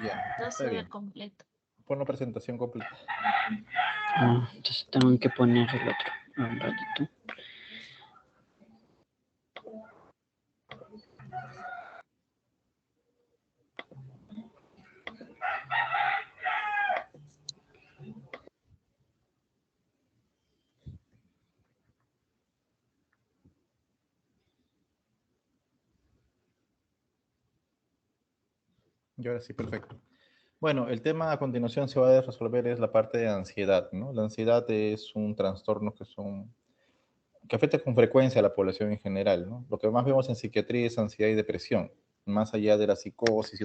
Ya, No está se ve bien. completo. Pon la presentación completa. Entonces tengo que poner el otro. Un ratito. Y ahora sí, perfecto. Bueno, el tema a continuación se va a resolver es la parte de ansiedad, ¿no? La ansiedad es un trastorno que afecta con frecuencia a la población en general, ¿no? Lo que más vemos en psiquiatría es ansiedad y depresión, más allá de la psicosis y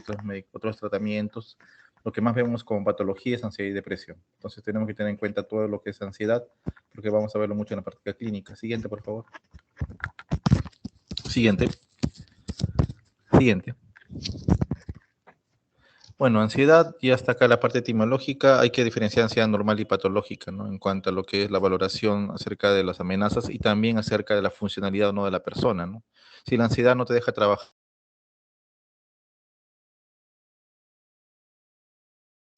otros tratamientos, lo que más vemos como patología es ansiedad y depresión. Entonces tenemos que tener en cuenta todo lo que es ansiedad, porque vamos a verlo mucho en la práctica clínica. Siguiente, por favor. Siguiente. Siguiente. Bueno, ansiedad, y hasta acá la parte etimológica, hay que diferenciar ansiedad normal y patológica, ¿no? En cuanto a lo que es la valoración acerca de las amenazas y también acerca de la funcionalidad o no de la persona, ¿no? Si la ansiedad no te deja trabajar,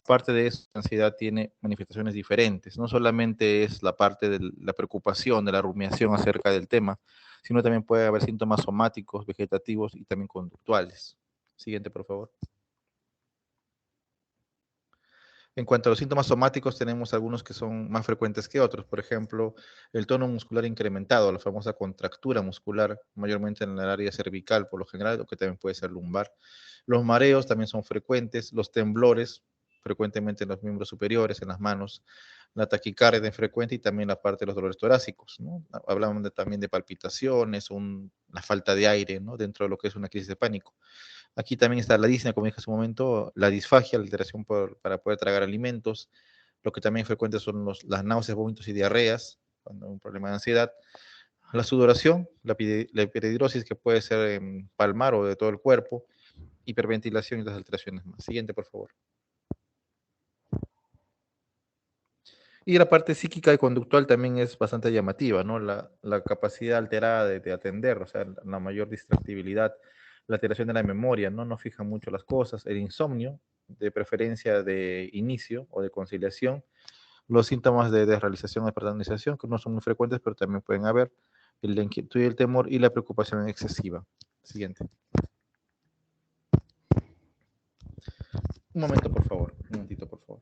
parte de eso, la ansiedad tiene manifestaciones diferentes. No solamente es la parte de la preocupación, de la rumiación acerca del tema, sino también puede haber síntomas somáticos, vegetativos y también conductuales. Siguiente, por favor. En cuanto a los síntomas somáticos, tenemos algunos que son más frecuentes que otros. Por ejemplo, el tono muscular incrementado, la famosa contractura muscular, mayormente en el área cervical, por lo general, o que también puede ser lumbar. Los mareos también son frecuentes, los temblores, frecuentemente en los miembros superiores, en las manos, la taquicardia es frecuente y también la parte de los dolores torácicos, ¿no? Hablamos también de palpitaciones, la falta de aire, ¿no? Dentro de lo que es una crisis de pánico. Aquí también está la disnea, como dije hace un momento, la disfagia, la alteración para poder tragar alimentos. Lo que también es frecuente son las náuseas, vómitos y diarreas, cuando hay un problema de ansiedad. La sudoración, la hiperhidrosis, que puede ser palmar o de todo el cuerpo, hiperventilación y las alteraciones más. Siguiente, por favor. Y la parte psíquica y conductual también es bastante llamativa, ¿no? La capacidad alterada de atender, o sea, la mayor distractibilidad, la alteración de la memoria, ¿no? No fija mucho las cosas, el insomnio, de preferencia de inicio o de conciliación, los síntomas de desrealización o despersonalización, que no son muy frecuentes, pero también pueden haber, la inquietud y el temor y la preocupación excesiva. Siguiente. Un momento, por favor. Un momentito, por favor.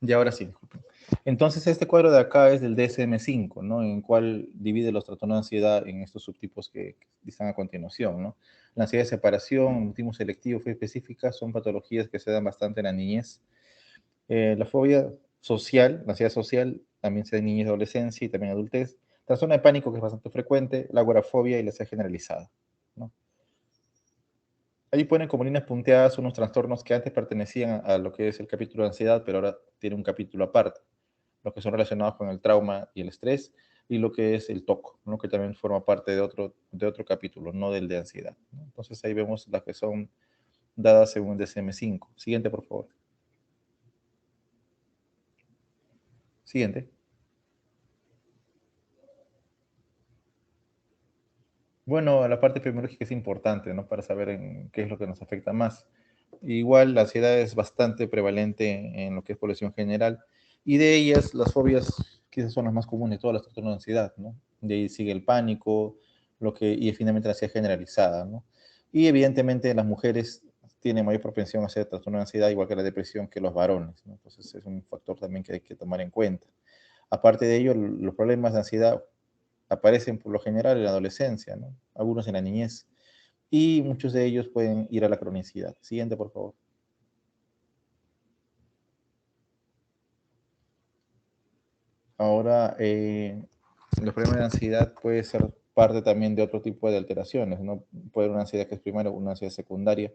Y ahora sí, disculpen. Entonces, este cuadro de acá es del DSM-5, ¿no? En el cual divide los trastornos de ansiedad en estos subtipos que están a continuación, ¿no? La ansiedad de separación, mutismo selectivo, fobia específica, son patologías que se dan bastante en la niñez. La fobia social, la ansiedad social, también se da en niñez y adolescencia y también adultez. Trastorno de pánico, que es bastante frecuente, la agorafobia y la ansiedad generalizada, ¿no? Ahí ponen como líneas punteadas unos trastornos que antes pertenecían a lo que es el capítulo de ansiedad, pero ahora tiene un capítulo aparte, los que son relacionados con el trauma y el estrés, y lo que es el TOC, ¿no? Que también forma parte de otro capítulo, no del de ansiedad, ¿no? Entonces ahí vemos las que son dadas según el DSM-5. Siguiente, por favor. Siguiente. Bueno, la parte epidemiológica es importante, ¿no? Para saber qué es lo que nos afecta más. Igual la ansiedad es bastante prevalente en lo que es población general, y de ellas las fobias quizás son las más comunes, todas las trastornos de ansiedad, ¿no? De ahí sigue el pánico, y finalmente la ansiedad generalizada, ¿no? Y evidentemente las mujeres tienen mayor propensión a hacer trastorno de ansiedad, igual que la depresión, que los varones, ¿no? Entonces es un factor también que hay que tomar en cuenta. Aparte de ello, los problemas de ansiedad aparecen por lo general en la adolescencia, ¿no? Algunos en la niñez, y muchos de ellos pueden ir a la cronicidad. Siguiente, por favor. Ahora, los problemas de ansiedad puede ser parte también de otro tipo de alteraciones, ¿no? Puede haber una ansiedad que es primaria o una ansiedad secundaria.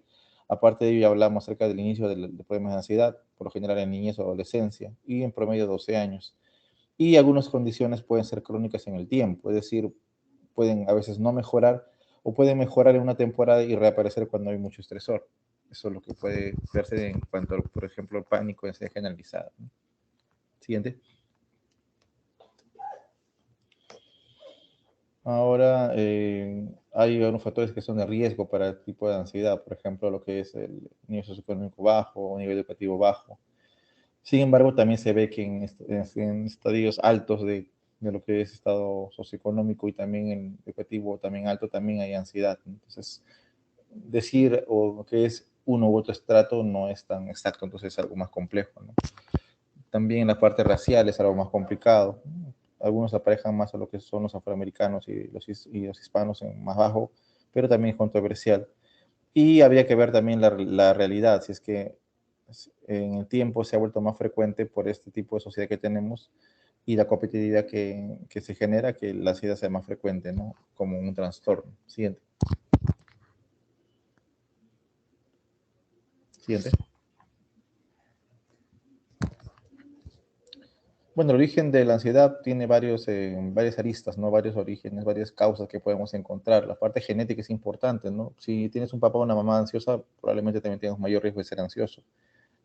Aparte de ello, ya hablamos acerca del inicio de problemas de ansiedad, por lo general en niñez o adolescencia, y en promedio 12 años. Y algunas condiciones pueden ser crónicas en el tiempo, es decir, pueden a veces no mejorar o pueden mejorar en una temporada y reaparecer cuando hay mucho estresor. Eso es lo que puede verse en cuanto, por ejemplo, al pánico en ansiedad generalizada, ¿no? Siguiente. Ahora, hay algunos factores que son de riesgo para el tipo de ansiedad, por ejemplo, lo que es el nivel socioeconómico bajo o nivel educativo bajo. Sin embargo, también se ve que en estadios altos de lo que es estado socioeconómico y también en educativo también alto, también hay ansiedad. Entonces, decir o que es uno u otro estrato no es tan exacto, entonces es algo más complejo, ¿no? También en la parte racial es algo más complicado. Algunos aparejan más a lo que son los afroamericanos y los hispanos en más bajo, pero también es controversial. Y habría que ver también la realidad, si es que en el tiempo se ha vuelto más frecuente por este tipo de sociedad que tenemos y la competitividad que se genera, que la ansiedad sea más frecuente, ¿no? Como un trastorno. Siguiente. Siguiente. Bueno, el origen de la ansiedad tiene varias aristas, ¿no? Varios orígenes, varias causas que podemos encontrar. La parte genética es importante, ¿no? Si tienes un papá o una mamá ansiosa, probablemente también tengas mayor riesgo de ser ansioso,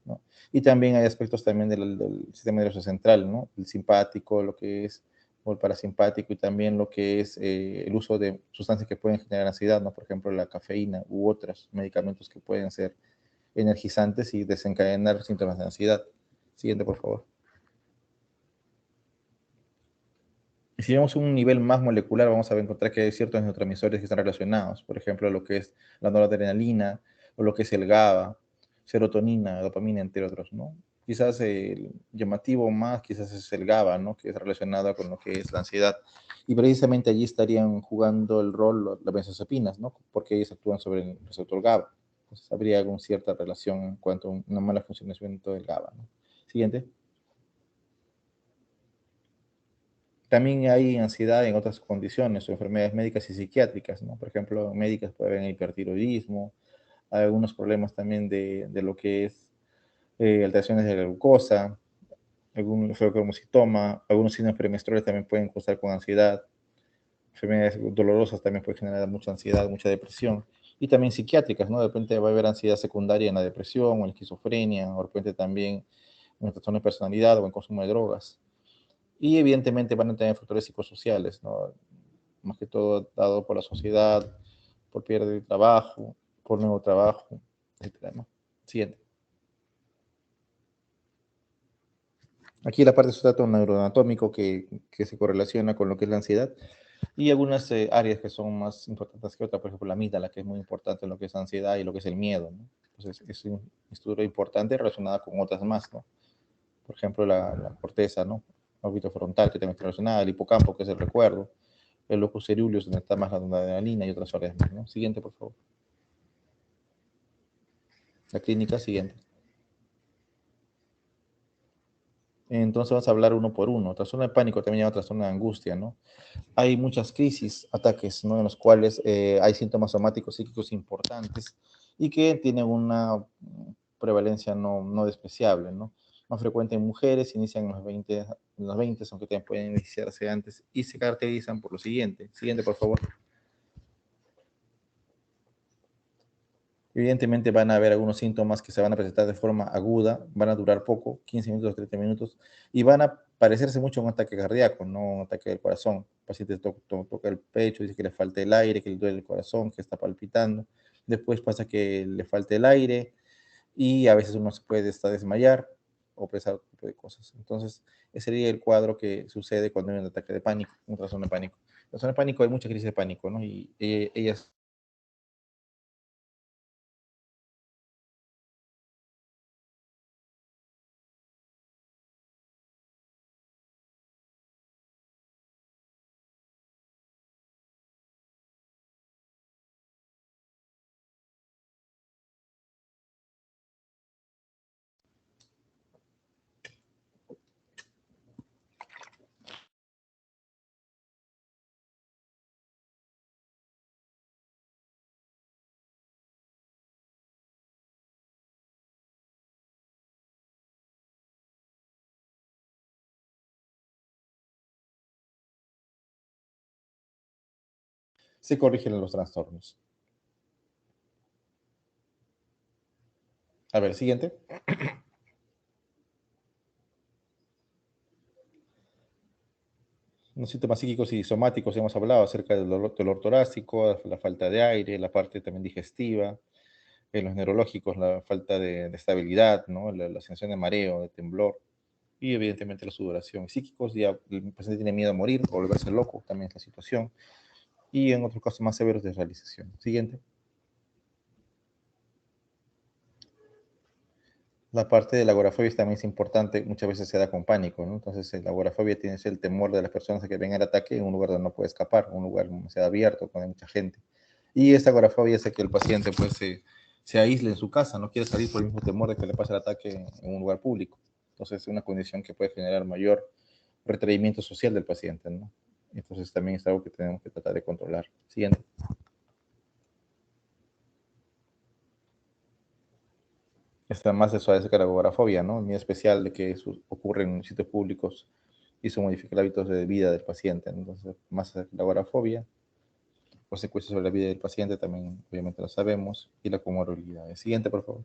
¿no? Y también hay aspectos también del sistema nervioso central, ¿no? El simpático, lo que es, o el parasimpático, y también lo que es el uso de sustancias que pueden generar ansiedad, ¿no? Por ejemplo, la cafeína u otros medicamentos que pueden ser energizantes y desencadenar síntomas de ansiedad. Siguiente, por favor. Y si vemos un nivel más molecular, vamos a encontrar que hay ciertos neurotransmisores que están relacionados, por ejemplo, lo que es la noradrenalina, o lo que es el GABA, serotonina, dopamina, entre otros, ¿no? Quizás el llamativo más, quizás es el GABA, ¿no? Que es relacionado con lo que es la ansiedad. Y precisamente allí estarían jugando el rol las benzodiazepinas, ¿no? Porque ellas actúan sobre el receptor GABA. Entonces habría alguna cierta relación en cuanto a una mala funcionamiento del GABA, ¿no? Siguiente. También hay ansiedad en otras condiciones o enfermedades médicas y psiquiátricas, ¿no? Por ejemplo, médicas puede haber hipertiroidismo, hay algunos problemas también de lo que es alteraciones de la glucosa, algún feocromocitoma, algunos signos premenstruales también pueden causar con ansiedad, enfermedades dolorosas también pueden generar mucha ansiedad, mucha depresión, y también psiquiátricas, ¿no? De repente va a haber ansiedad secundaria en la depresión o en la esquizofrenia, o de repente también en el trastorno de personalidad o en consumo de drogas. Y evidentemente van a tener factores psicosociales, ¿no? Más que todo dado por la sociedad, por pérdida de trabajo, por nuevo trabajo, etcétera, ¿no? Siguiente. Aquí la parte de sustrato neuroanatómico que se correlaciona con lo que es la ansiedad y algunas áreas que son más importantes que otras, por ejemplo la amígdala, que es muy importante en lo que es ansiedad y lo que es el miedo, ¿no? Entonces es un estudio importante relacionada con otras más, ¿no? Por ejemplo la corteza, ¿no? El órbito frontal, que también está relacionada, el hipocampo, que es el recuerdo, el locus ceruleus, donde está más la adrenalina y otras áreas más, ¿no? Siguiente, por favor. La clínica siguiente. Entonces vamos a hablar uno por uno. Trastorno de pánico también llama trastorno de angustia, ¿no? Hay muchas crisis, ataques, ¿no? En los cuales hay síntomas somáticos psíquicos importantes y que tienen una prevalencia no despreciable, ¿no? Más frecuente en mujeres, inician en los 20, aunque también pueden iniciarse antes, y se caracterizan por lo siguiente. Siguiente, por favor. Evidentemente van a haber algunos síntomas que se van a presentar de forma aguda, van a durar poco, 15 minutos, 30 minutos, y van a parecerse mucho a un ataque cardíaco, no un ataque del corazón. El paciente toca el pecho, dice que le falta el aire, que le duele el corazón, que está palpitando. Después pasa que le falta el aire y a veces uno se puede hasta desmayar o pensar otro tipo de cosas. Entonces, ese sería el cuadro que sucede cuando hay un ataque de pánico, un trastorno de pánico. En trastorno de pánico hay mucha crisis de pánico, ¿no? Y ellas se corrigen los trastornos. A ver, siguiente. Los síntomas psíquicos y somáticos, hemos hablado acerca del dolor torácico, la falta de aire, la parte también digestiva, en los neurológicos, la falta de estabilidad, ¿no? La sensación de mareo, de temblor, y evidentemente la sudoración. Psíquicos, ya el paciente tiene miedo a morir o volverse loco, también es la situación, y en otros casos más severos de realización. Siguiente. La parte de la agorafobia también es importante, muchas veces se da con pánico, ¿no? Entonces, la agorafobia tiene el temor de las personas a que venga el ataque en un lugar donde no puede escapar, un lugar demasiado abierto, con mucha gente. Y esta agorafobia hace que el paciente pues se aísle en su casa, no quiere salir por el mismo temor de que le pase el ataque en un lugar público. Entonces, es una condición que puede generar mayor retraimiento social del paciente, ¿no? Entonces, también es algo que tenemos que tratar de controlar. Siguiente. Está más suave que la agorafobia, ¿no? El miedo especial de que eso ocurre en sitios públicos y eso modifica los hábitos de vida del paciente, ¿no? Entonces, más la agorafobia, consecuencias sobre la vida del paciente también, obviamente lo sabemos, y la comorbilidad. Siguiente, por favor.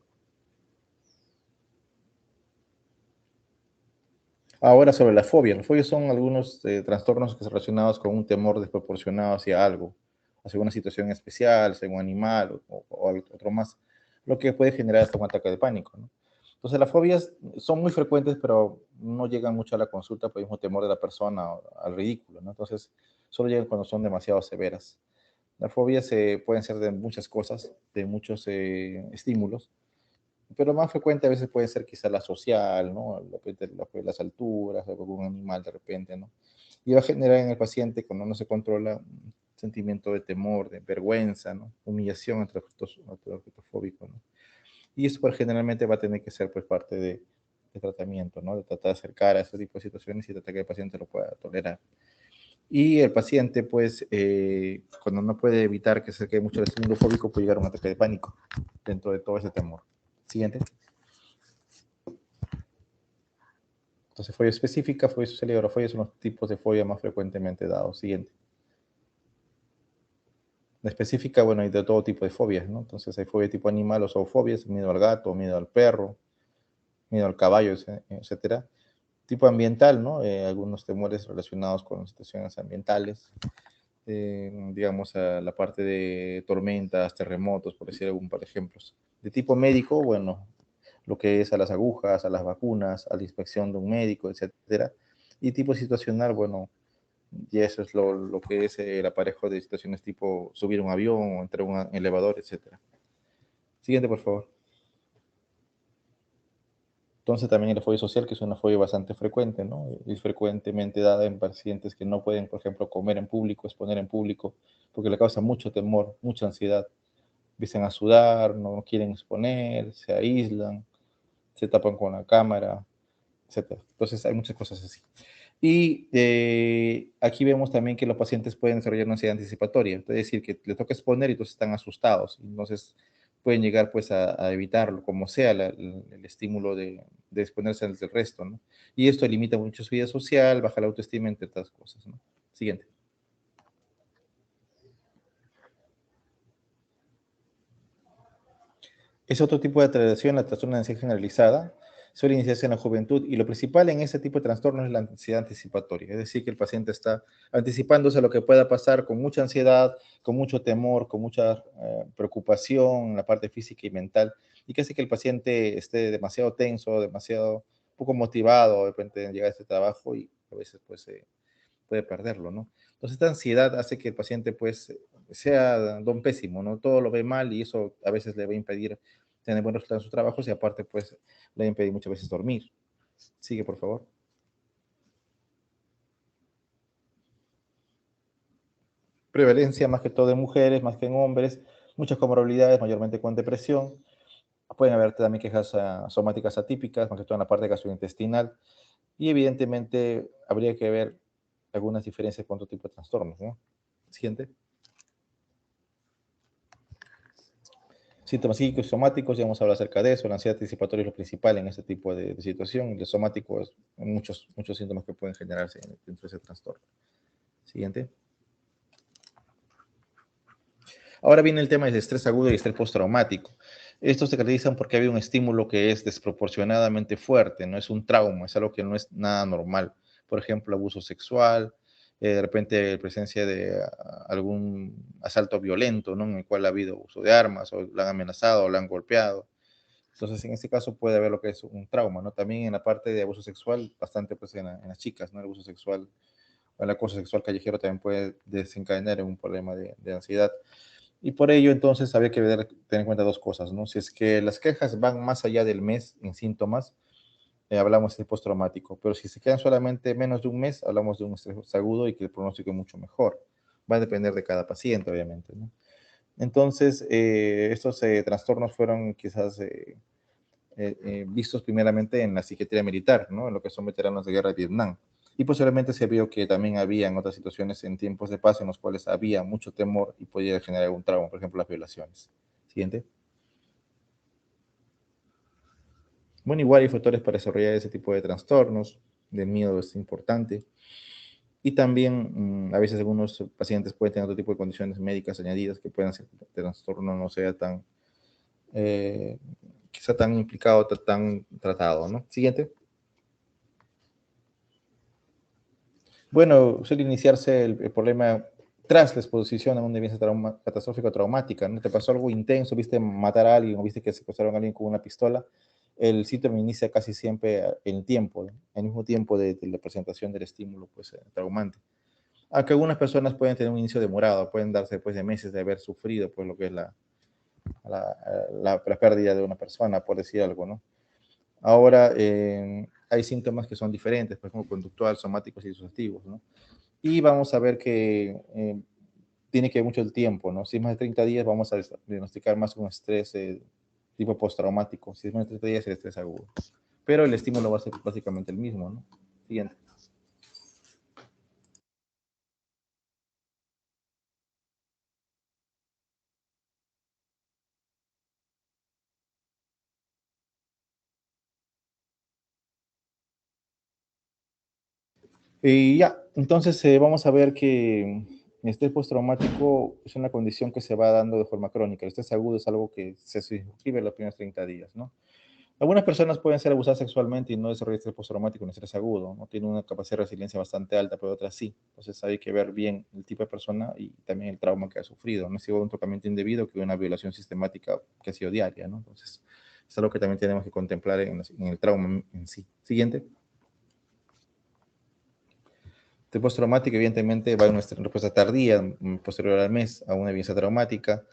Ahora sobre la fobia. Las fobias son algunos trastornos que son relacionados con un temor desproporcionado hacia algo, hacia una situación especial, hacia un animal o otro más, lo que puede generar hasta un ataque de pánico, ¿no? Entonces las fobias son muy frecuentes, pero no llegan mucho a la consulta por el mismo temor de la persona al ridículo, ¿no? Entonces solo llegan cuando son demasiado severas. Las fobias pueden ser de muchas cosas, de muchos estímulos, pero más frecuente a veces puede ser quizá la social, ¿no? Las alturas, algún animal de repente, ¿no? Y va a generar en el paciente, cuando no se controla, un sentimiento de temor, de vergüenza, ¿no? Humillación ante el objeto fóbico, ¿no? Y eso pues, generalmente va a tener que ser pues parte de tratamiento, ¿no? De tratar de acercar a ese tipo de situaciones y tratar que el paciente lo pueda tolerar. Y el paciente, pues, cuando no puede evitar que se acerque mucho al estímulo fóbico, puede llegar a un ataque de pánico dentro de todo ese temor. Siguiente. Entonces, fobia específica, fobia social y agorafobia son los tipos de fobia más frecuentemente dados. Siguiente. La específica, bueno, hay de todo tipo de fobias, ¿no? Entonces, hay fobia tipo animal o zoofobias, miedo al gato, miedo al perro, miedo al caballo, etcétera. Tipo ambiental, ¿no? Algunos temores relacionados con situaciones ambientales, digamos, a la parte de tormentas, terremotos, por decir algún par de ejemplos. De tipo médico, bueno, lo que es a las agujas, a las vacunas, a la inspección de un médico, etcétera. Y tipo situacional, bueno, y eso es lo que es el aparejo de situaciones tipo subir un avión o entrar a un elevador, etcétera. Siguiente, por favor. Entonces también la fobia social, que es una fobia bastante frecuente, ¿no? Es frecuentemente dada en pacientes que no pueden, por ejemplo, comer en público, exponer en público, porque le causa mucho temor, mucha ansiedad. Empiezan a sudar, no quieren exponer, se aíslan, se tapan con la cámara, etcétera. Entonces hay muchas cosas así. Y aquí vemos también que los pacientes pueden desarrollar una ansiedad anticipatoria, es decir, que les toca exponer y entonces están asustados, entonces pueden llegar pues a evitarlo, como sea el estímulo de exponerse ante el resto, ¿no? Y esto limita mucho su vida social, baja la autoestima, entre otras cosas, ¿no? Siguiente. Es otro tipo de alteración, la trastorno de ansiedad generalizada, suele iniciarse en la juventud y lo principal en ese tipo de trastornos es la ansiedad anticipatoria, es decir, que el paciente está anticipándose a lo que pueda pasar con mucha ansiedad, con mucho temor, con mucha preocupación en la parte física y mental y que hace que el paciente esté demasiado tenso, demasiado poco motivado de repente en llegar a este trabajo y a veces pues puede perderlo, ¿no? Entonces esta ansiedad hace que el paciente pues sea don pésimo, ¿no? Todo lo ve mal y eso a veces le va a impedir tener buenos resultados en sus trabajos y aparte pues le va a impedir muchas veces dormir. Sigue, por favor. Prevalencia más que todo en mujeres, más que en hombres, muchas comorbilidades, mayormente con depresión. Pueden haber también quejas somáticas atípicas, más que todo en la parte gastrointestinal. Y evidentemente habría que ver algunas diferencias con otro tipo de trastornos, ¿no? Siguiente. Síntomas psíquicos y somáticos, ya hemos hablado acerca de eso, la ansiedad anticipatoria es lo principal en este tipo de situación, y los somáticos, muchos síntomas que pueden generarse dentro de ese trastorno. Siguiente. Ahora viene el tema del estrés agudo y estrés postraumático. Estos se caracterizan porque había un estímulo que es desproporcionadamente fuerte, no es un trauma, es algo que no es nada normal. Por ejemplo, abuso sexual, de repente presencia de algún asalto violento, ¿no? En el cual ha habido uso de armas, o la han amenazado, o la han golpeado. Entonces, en este caso puede haber lo que es un trauma, ¿no? También en la parte de abuso sexual, bastante pues en las chicas, ¿no? El abuso sexual o el acoso sexual callejero también puede desencadenar en un problema de ansiedad. Y por ello, entonces, habría que tener en cuenta dos cosas, ¿no? Si es que las quejas van más allá del mes en síntomas, hablamos de postraumático, pero si se quedan solamente menos de un mes, hablamos de un estrés agudo y que el pronóstico es mucho mejor. Va a depender de cada paciente, obviamente, ¿no? Entonces, estos trastornos fueron quizás vistos primeramente en la psiquiatría militar, ¿no? En lo que son veteranos de guerra de Vietnam. Y posiblemente se vio que también había en otras situaciones en tiempos de paz en los cuales había mucho temor y podía generar algún trauma, por ejemplo, las violaciones. Siguiente. Bueno, igual hay factores para desarrollar ese tipo de trastornos, del miedo es importante. Y también a veces algunos pacientes pueden tener otro tipo de condiciones médicas añadidas que puedan hacer que el trastorno no sea tan, eh, quizá tan implicado, tan tratado, ¿no? Siguiente. Bueno, suele iniciarse el problema tras la exposición a una evidencia catastrófica o traumática, ¿no? Te pasó algo intenso, viste matar a alguien o viste que secuestraron a alguien con una pistola, el síntoma inicia casi siempre en tiempo, ¿no? En el mismo tiempo de la presentación del estímulo pues, traumante. Aunque algunas personas pueden tener un inicio demorado, pueden darse después de meses de haber sufrido pues, lo que es la pérdida de una persona, por decir algo, ¿no? Ahora, hay síntomas que son diferentes, por ejemplo, conductual, somáticos y disociativos, ¿no? Y vamos a ver que tiene que ver mucho el tiempo, ¿no? Si es más de 30 días, vamos a diagnosticar más un estrés tipo postraumático. Si es más de 30 días, el estrés agudo. Pero el estímulo va a ser básicamente el mismo, ¿no? Siguiente. Y ya, entonces vamos a ver que el estrés postraumático es una condición que se va dando de forma crónica. El estrés agudo es algo que se suscribe en los primeros 30 días, ¿no? Algunas personas pueden ser abusadas sexualmente y no desarrollar estrés postraumático ni estrés agudo, no tienen una capacidad de resiliencia bastante alta, pero otras sí. Entonces hay que ver bien el tipo de persona y también el trauma que ha sufrido. No es igual un tratamiento indebido que una violación sistemática que ha sido diaria, ¿no? Entonces es algo que también tenemos que contemplar en el trauma en sí. Siguiente. El postraumático, evidentemente, va a una respuesta tardía, posterior al mes, a una evidencia traumática.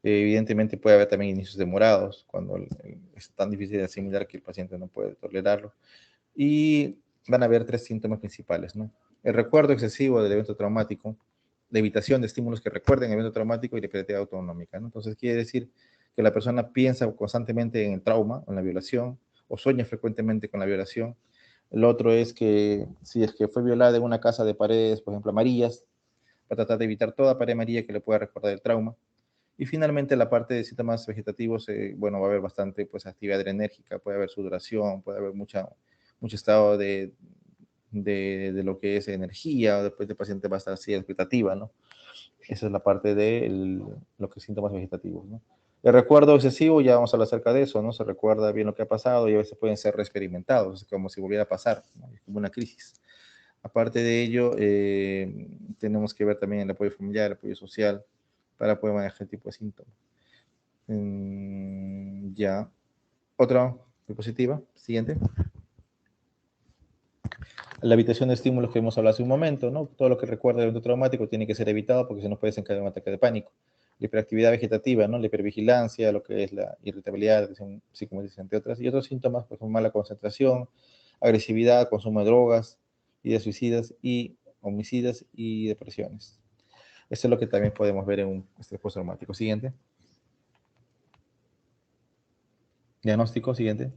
Evidentemente puede haber también inicios demorados, cuando es tan difícil de asimilar que el paciente no puede tolerarlo. Y van a haber tres síntomas principales, ¿no? El recuerdo excesivo del evento traumático, la evitación de estímulos que recuerden el evento traumático y la hiperactividad autonómica, ¿no? Entonces quiere decir que la persona piensa constantemente en el trauma, en la violación, o sueña frecuentemente con la violación. El otro es que si es que fue violada en una casa de paredes, por ejemplo, amarillas, va a tratar de evitar toda pared amarilla que le pueda recordar el trauma. Y finalmente la parte de síntomas vegetativos, bueno, va a haber bastante pues, actividad adrenérgica, puede haber sudoración, puede haber mucho estado de lo que es energía, después el paciente va a estar así expectativa, ¿no? Esa es la parte de lo que es síntomas vegetativos, ¿no? El recuerdo excesivo, ya vamos a hablar acerca de eso, ¿no? Se recuerda bien lo que ha pasado y a veces pueden ser reexperimentados, es como si volviera a pasar, ¿no? Es como una crisis. Aparte de ello, tenemos que ver también el apoyo familiar, el apoyo social, para poder manejar este tipo de síntomas. Ya. Otra diapositiva, siguiente. La evitación de estímulos que hemos hablado hace un momento, ¿no? Todo lo que recuerda el evento traumático tiene que ser evitado porque si no puede desencadenar un ataque de pánico. La hiperactividad vegetativa, ¿no? La hipervigilancia, lo que es la irritabilidad, psicomotriz, entre otras. Y otros síntomas, pues, son mala concentración, agresividad, consumo de drogas, ideas suicidas y homicidas y depresiones. Eso es lo que también podemos ver en un estrés postraumático. Siguiente. Diagnóstico, siguiente.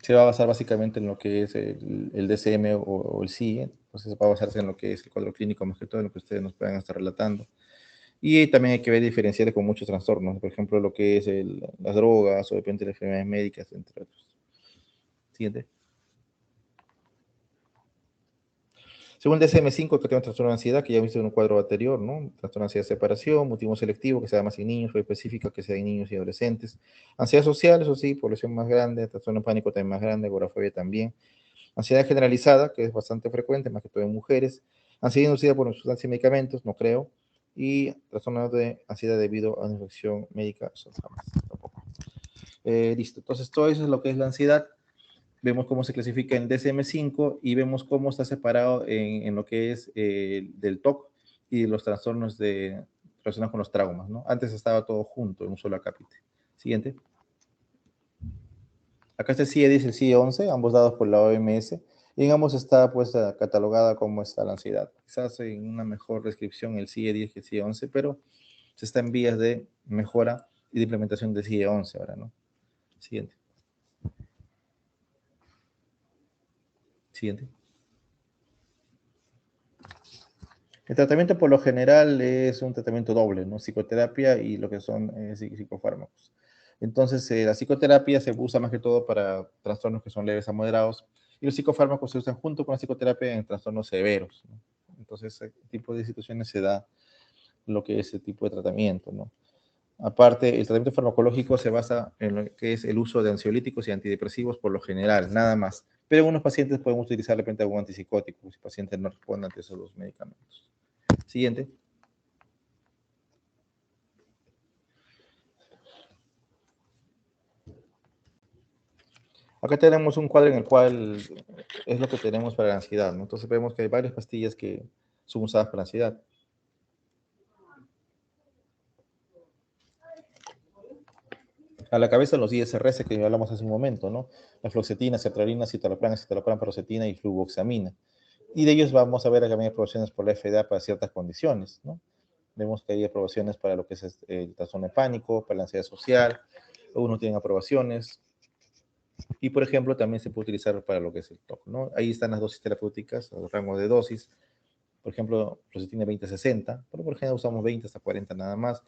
Se va a basar básicamente en lo que es el DSM o el CIE, entonces va a basarse en lo que es el cuadro clínico más que todo, en lo que ustedes nos puedan estar relatando. Y también hay que ver diferenciar con muchos trastornos, por ejemplo, lo que es las drogas o depende de las enfermedades médicas, entre otros. Siguiente. Según el DSM-5, que tenemos trastorno de ansiedad, que ya hemos visto en un cuadro anterior, ¿no? Trastorno de ansiedad de separación, mutismo selectivo, que se da más en niños, o específica, que se da en niños y adolescentes. Ansiedad social, eso sí, población más grande, trastorno de pánico también más grande, agorafobia también. Ansiedad generalizada, que es bastante frecuente, más que todo en mujeres. Ansiedad inducida por sustancias y medicamentos, no creo. Y trastorno de ansiedad debido a una infección médica, eso jamás, tampoco. Listo, entonces todo eso es lo que es la ansiedad. Vemos cómo se clasifica en DSM-5 y vemos cómo está separado en lo que es del TOC y los trastornos relacionados con los traumas, ¿no? Antes estaba todo junto en un solo acápite. Siguiente. Acá está el CIE-10 y el CIE-11, ambos dados por la OMS, y en ambos está pues catalogada como está la ansiedad. Quizás en una mejor descripción el CIE-10 que el CIE-11, pero se está en vías de mejora y de implementación del CIE-11 ahora, ¿no? Siguiente. Siguiente. El tratamiento por lo general es un tratamiento doble, ¿no? Psicoterapia y lo que son psicofármacos. Entonces, la psicoterapia se usa más que todo para trastornos que son leves a moderados y los psicofármacos se usan junto con la psicoterapia en trastornos severos, ¿no? Entonces, ese tipo de situaciones se da lo que es ese tipo de tratamiento, ¿no? Aparte, el tratamiento farmacológico se basa en lo que es el uso de ansiolíticos y antidepresivos por lo general, nada más. Pero algunos pacientes pueden utilizar de repente algún antipsicótico si el paciente no responde ante esos dos medicamentos. Siguiente. Acá tenemos un cuadro en el cual es lo que tenemos para la ansiedad, ¿no? Entonces vemos que hay varias pastillas que son usadas para la ansiedad. A la cabeza los ISRS que hablamos hace un momento, ¿no? La fluoxetina, sertralina, citalopram, paroxetina y fluvoxamina. Y de ellos vamos a ver que hay aprobaciones por la FDA para ciertas condiciones, ¿no? Vemos que hay aprobaciones para lo que es el trastorno de pánico, para la ansiedad social, algunos tienen aprobaciones, y por ejemplo también se puede utilizar para lo que es el TOC, ¿no? Ahí están las dosis terapéuticas, los rangos de dosis, por ejemplo, fluoxetina 20-60, pero por ejemplo usamos 20 hasta 40 nada más,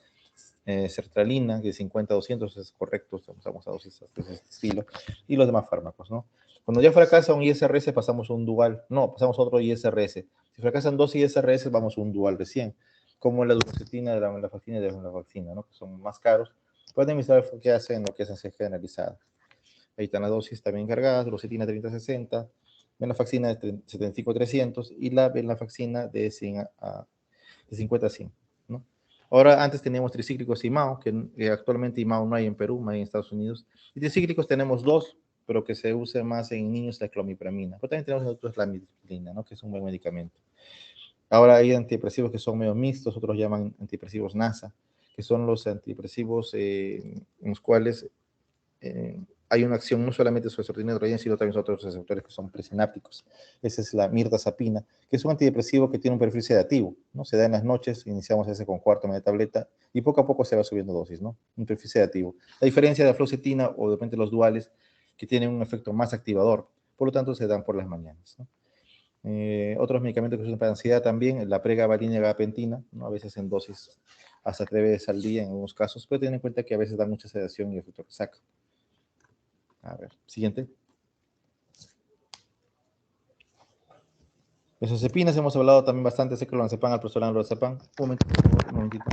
sertralina de 50 a 200 es correcto, usamos a dosis de ese estilo, y los demás fármacos, ¿no? Cuando ya fracasa un ISRS pasamos a un dual, no, pasamos a otro ISRS. Si fracasan dos ISRS vamos a un dual recién, como la duloxetina, la venlafaxina y la venlafaxina, ¿no? Que son más caros, pueden saber qué hacen en lo que es ansiedad generalizada. Ahí están las dosis también cargadas, duloxetina 30-60, venlafaxina de 75-300 y la venlafaxina de 50 a 100, ¿no? Ahora, antes teníamos tricíclicos IMAO, que actualmente IMAO no hay en Perú, no hay en Estados Unidos. Y tricíclicos tenemos dos, pero que se usa más en niños, la clomipramina. Pero también tenemos otros la midiclina, ¿no? Que es un buen medicamento. Ahora hay antidepresivos que son medio mixtos, otros llaman antidepresivos NASA, que son los antidepresivos en los cuales hay una acción no solamente sobre serotonina, sino también sobre otros receptores que son presinápticos. Esa es la mirtazapina, que es un antidepresivo que tiene un perfil sedativo, ¿no? Se da en las noches, iniciamos ese con cuarto media tableta y poco a poco se va subiendo dosis, ¿no? Un perfil sedativo. La diferencia de la fluoxetina o de repente los duales, que tienen un efecto más activador, por lo tanto se dan por las mañanas, ¿no? Otros medicamentos que se usan para ansiedad también, la pregabalina y gabapentina, ¿no? A veces en dosis hasta 3 veces al día en algunos casos, pero ten en cuenta que a veces da mucha sedación y efecto resaca. A ver, siguiente. Besocepinas hemos hablado también bastante, sé que lo clonazepam, alprazolam, lorazepam. Un momentito, por favor, un momentito.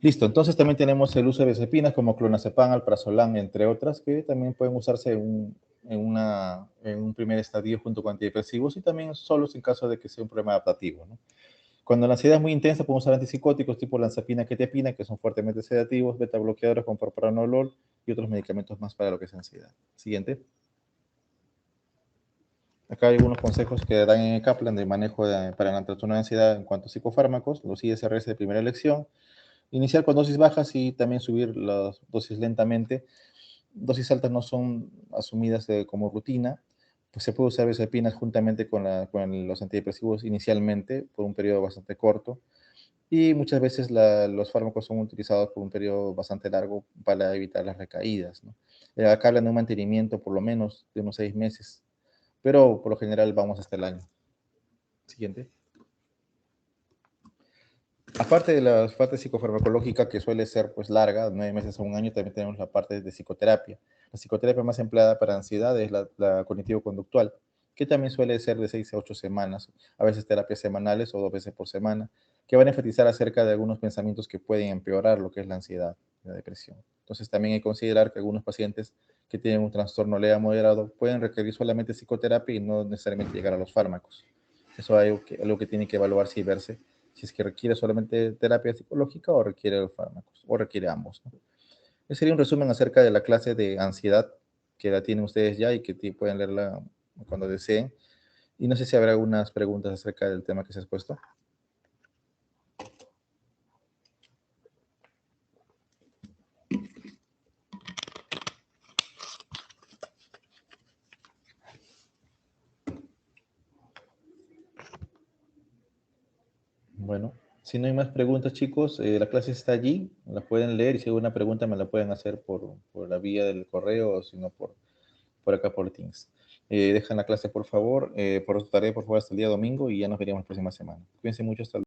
Listo, entonces también tenemos el uso de besocepinas como clonazepam, alprazolam, entre otras, que también pueden usarse en un primer estadio junto con antidepresivos y también solos en caso de que sea un problema adaptativo, ¿no? Cuando la ansiedad es muy intensa, podemos usar antipsicóticos tipo lanzapina, quetiapina, que son fuertemente sedativos, beta bloqueadores como propranolol y otros medicamentos más para lo que es ansiedad. Siguiente. Acá hay algunos consejos que dan en el Kaplan de manejo para la trastorno de ansiedad en cuanto a psicofármacos, los ISRS de primera elección, Iniciar con dosis bajas y también subir las dosis lentamente. Dosis altas no son asumidas como rutina, pues se puede usar benzodiazepina juntamente con los antidepresivos inicialmente por un periodo bastante corto y muchas veces los fármacos son utilizados por un periodo bastante largo para evitar las recaídas, ¿no? Acá hablan de un mantenimiento por lo menos de unos 6 meses, pero por lo general vamos hasta el año. Siguiente. Aparte de la parte psicofarmacológica, que suele ser pues larga, 9 meses a un año, también tenemos la parte de psicoterapia. La psicoterapia más empleada para ansiedad es la cognitivo-conductual, que también suele ser de 6 a 8 semanas, a veces terapias semanales o 2 veces por semana, que van a enfatizar acerca de algunos pensamientos que pueden empeorar lo que es la ansiedad y la depresión. Entonces también hay que considerar que algunos pacientes que tienen un trastorno leve a moderado pueden requerir solamente psicoterapia y no necesariamente llegar a los fármacos. Eso es algo que tiene que evaluarse y verse si es que requiere solamente terapia psicológica o requiere fármacos, o requiere ambos, ¿no? Ese sería un resumen acerca de la clase de ansiedad que la tienen ustedes ya y que pueden leerla cuando deseen. Y no sé si habrá algunas preguntas acerca del tema que se ha expuesto. Bueno, si no hay más preguntas, chicos, la clase está allí, la pueden leer y si hay alguna pregunta me la pueden hacer por la vía del correo o si no por acá por Teams. Dejan la clase, por favor, por su tarea, por favor, hasta el día domingo y ya nos veremos la próxima semana. Cuídense mucho, hasta luego.